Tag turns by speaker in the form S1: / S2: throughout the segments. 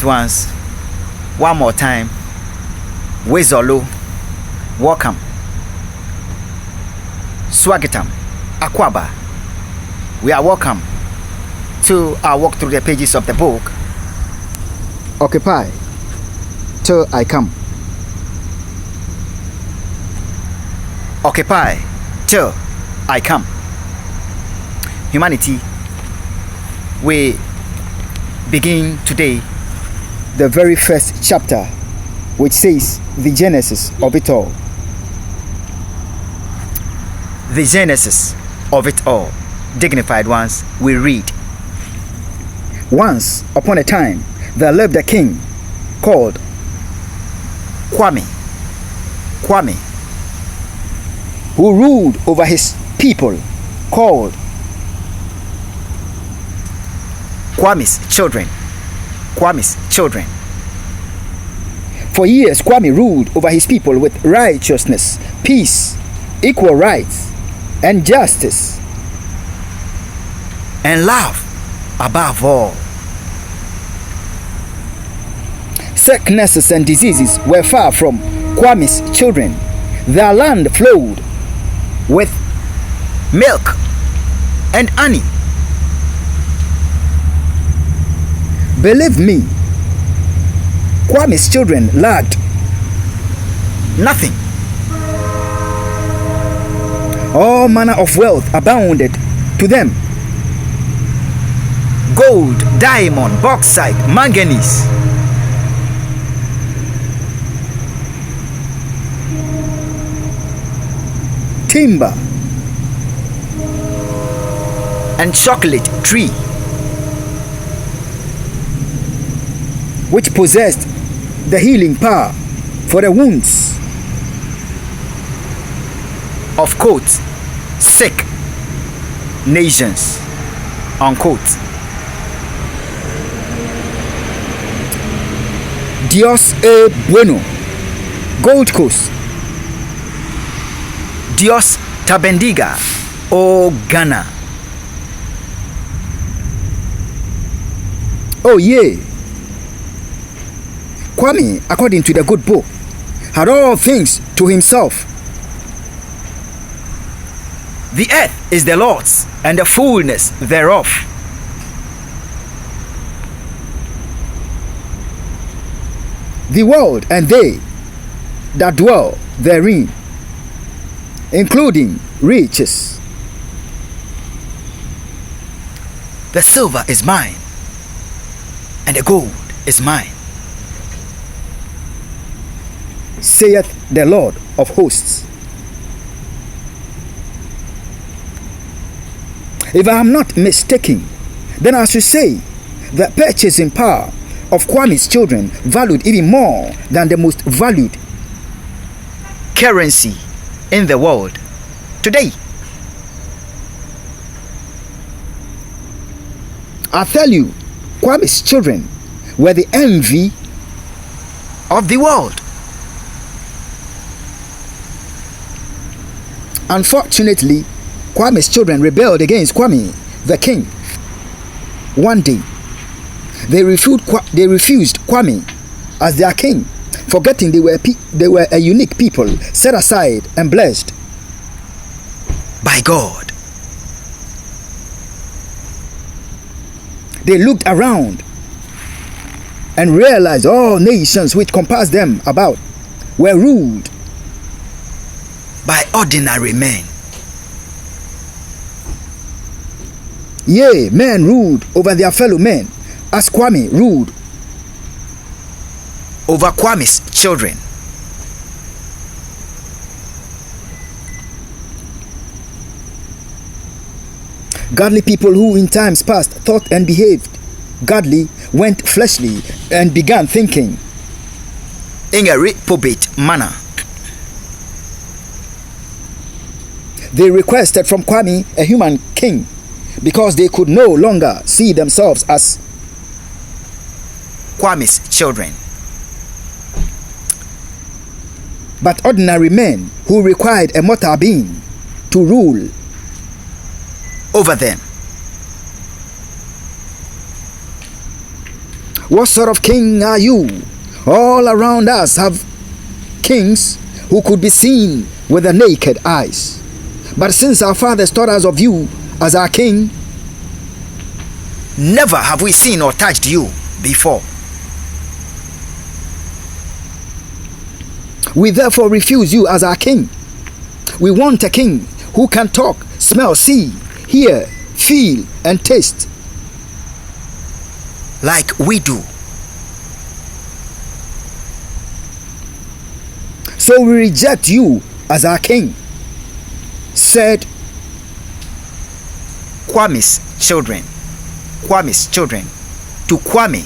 S1: experienced ones, one more time, Wezolo, welcome. Swagitam, Akwaba, we are welcome to our walk through the pages of the book. Occupy till I come. Occupy till I come. Humanity, we begin today the very first chapter, which says the genesis of it all. The genesis of it all. Dignified ones, we read. Once upon a time, there lived a king called Kwame, who ruled over his people called Kwame's children. For years, Kwame ruled over his people with righteousness, peace, equal rights, and justice, and love above all. Sicknesses and diseases were far from Kwame's children. Their land flowed with milk and honey. Believe me, Kwame's children lacked nothing. All manner of wealth abounded to them. Gold, diamond, bauxite, manganese, timber, and chocolate tree, which possessed the healing power for the wounds of quote sick nations, unquote. Dios es bueno, Gold Coast. Dios te bendiga, O Ghana. Oh yeah. Kwame, according to the good book, had all things to himself. The earth is the Lord's, and the fullness thereof. The world and they that dwell therein, including riches. The silver is mine, and the gold is mine, saith the Lord of hosts. If I am not mistaken, then I should say the purchasing power of Kwame's children valued even more than the most valued currency in the world today. I tell you, Kwame's children were the envy of the world. Unfortunately, Kwame's children rebelled against Kwame, the king. One day, they refused Kwame as their king, forgetting they were a unique people, set aside and blessed by God. They looked around and realized all nations which compassed them about were ruled by ordinary men. Yea, men ruled over their fellow men, as Kwame ruled over Kwame's children. Godly people who in times past thought and behaved godly went fleshly and began thinking in a reprobate manner. They requested from Kwame a human king, because they could no longer see themselves as Kwame's children, but ordinary men who required a mortal being to rule over them. What sort of king are you? All around us have kings who could be seen with the naked eyes. But since our fathers taught us of you as our king, never have we seen or touched you before. We therefore refuse you as our king. We want a king who can talk, smell, see, hear, feel, and taste like we do. So we reject you as our king, said Kwame's children to Kwame,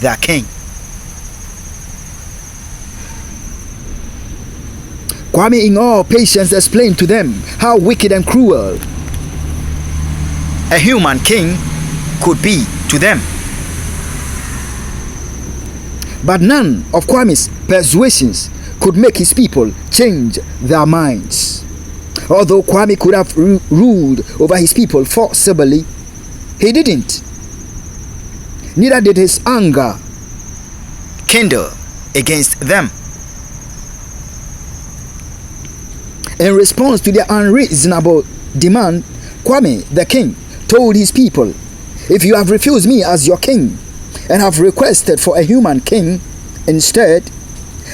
S1: their king. Kwame in all patience explained to them how wicked and cruel a human king could be to them. But none of Kwame's persuasions could make his people change their minds. Although Kwame could have ruled over his people forcibly, he didn't. Neither did his anger kindle against them. In response to their unreasonable demand, Kwame, the king, told his people, "If you have refused me as your king and have requested for a human king instead,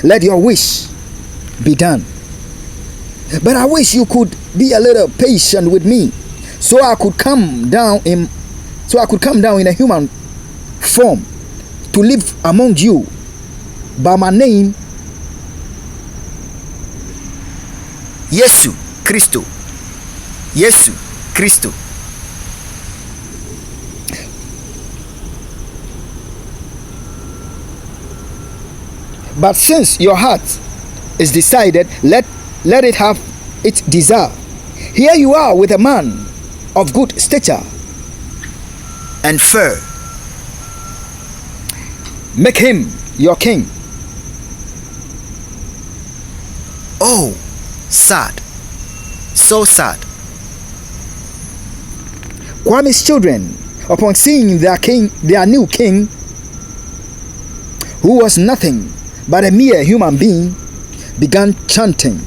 S1: let your wish be done. But I wish you could be a little patient with me, so I could come down in a human form to live among you by my name Yesu Christo. Yesu Christo. But since your heart is decided, let it have its desire. Here you are with a man of good stature and fair. Make him your king." Oh, sad, so sad. Kwame's children, upon seeing their new king, who was nothing but a mere human being, began chanting,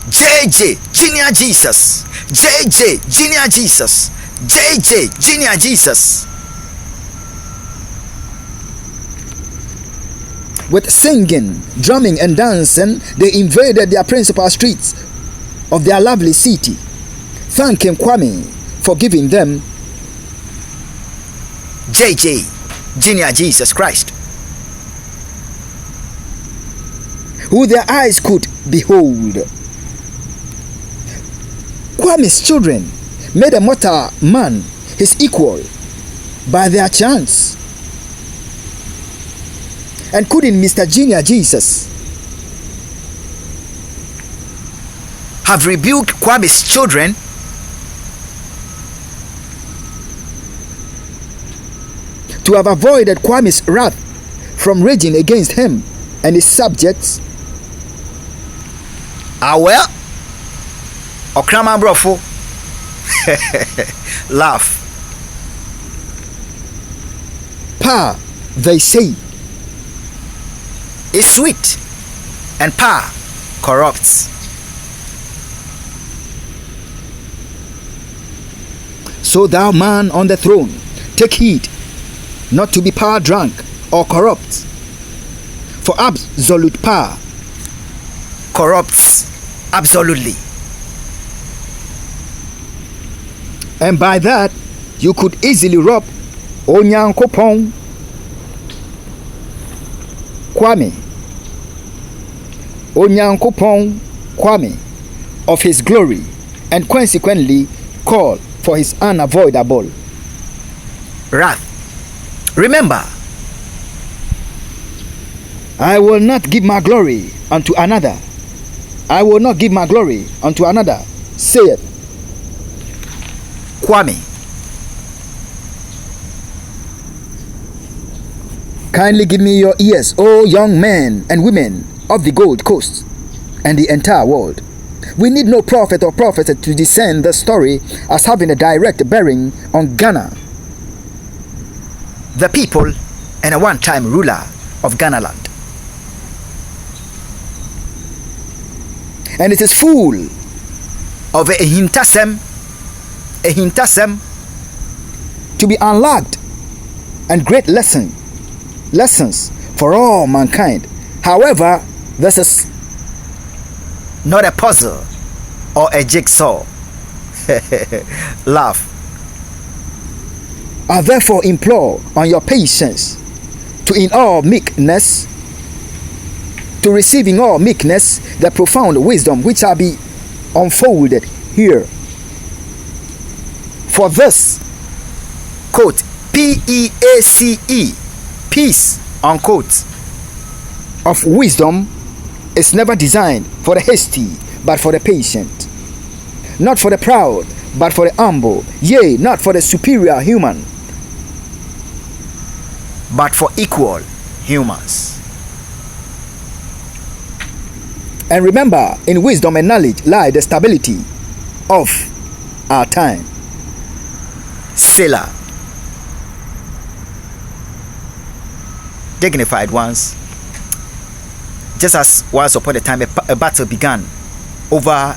S1: "JJ, Junior Jesus! JJ, Junior Jesus! JJ, Junior Jesus!" With singing, drumming, and dancing, they invaded their principal streets of their lovely city, thanking Kwame for giving them JJ, Junior Jesus Christ, who their eyes could behold. Kwame's children made a mortal man his equal by their chants. And couldn't Mr. Junior Jesus have rebuked Kwame's children? To have avoided Kwame's wrath from raging against him and his subjects? Ah well, Okrama Brofo. Laugh. Pa, they say, is sweet, and power corrupts. So thou man on the throne, take heed not to be power drunk or corrupt, for absolute power corrupts absolutely. And by that you could easily rob Onyankopon Kwame of his glory, and consequently call for his unavoidable wrath. Remember, I will not give my glory unto another. I will not give my glory unto another, saith Kwame. Kindly give me your ears, O young men and women of the Gold Coast and the entire world. We need no prophet or prophetess to discern the story as having a direct bearing on Ghana. the people, and a one-time ruler of Ghana land. And it is full of a hintasem to be unlocked, and great lessons for all mankind. However, this is not a puzzle or a jigsaw. Laugh. I therefore implore on your patience to receive in all meekness the profound wisdom which shall be unfolded here. For this, quote, P-E-A-C-E, peace, unquote, of wisdom is never designed for the hasty, but for the patient. Not for the proud, but for the humble. Yea, not for the superior human, but for equal humans. And remember, in wisdom and knowledge lie the stability of our time. Selah. Dignified ones, just as once upon a time a battle began over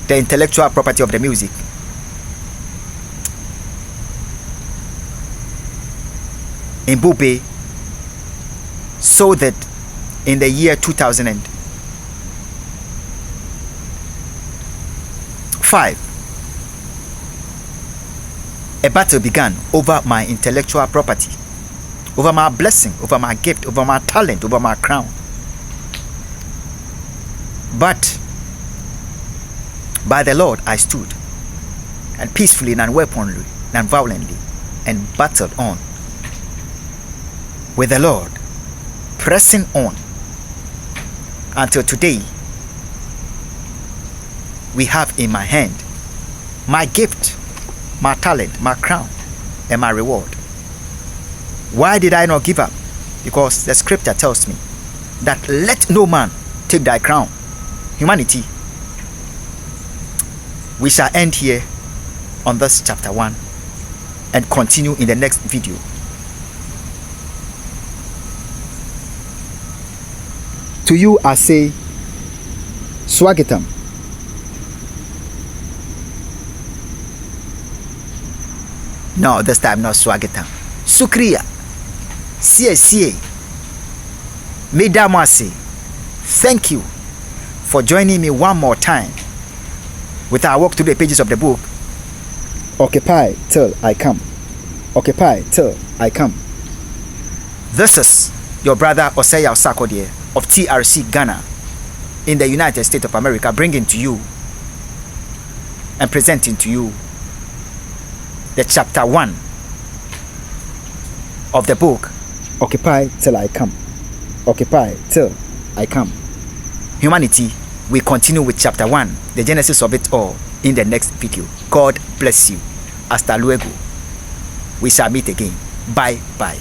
S1: the intellectual property of the music, in Bube, so that in the year 2005, a battle began over my intellectual property, over my blessing, over my gift, over my talent, over my crown. But by the Lord I stood, and peacefully and unweaponly, non-violently, and battled on with the Lord, pressing on until today. We have in my hand my gift, my talent, my crown, and my reward. Why did I not give up? Because the scripture tells me that let no man take thy crown. Humanity, we shall end here on this chapter 1 and continue in the next video. To you I say, Swagatam. No, this time not Swagatam. Sukriya. Sie. Medamase. Thank you for joining me one more time with our walk through the pages of the book. Occupy till I come. Occupy till I come. This is your brother Osei Osakodie of TRC Ghana in the United States of America, bringing to you and presenting to you the chapter 1 of the book Occupy Till I Come. Occupy Till I Come. Humanity, we continue with chapter 1, the genesis of it all, in the next video. God bless you. Hasta luego. We shall meet again. Bye bye.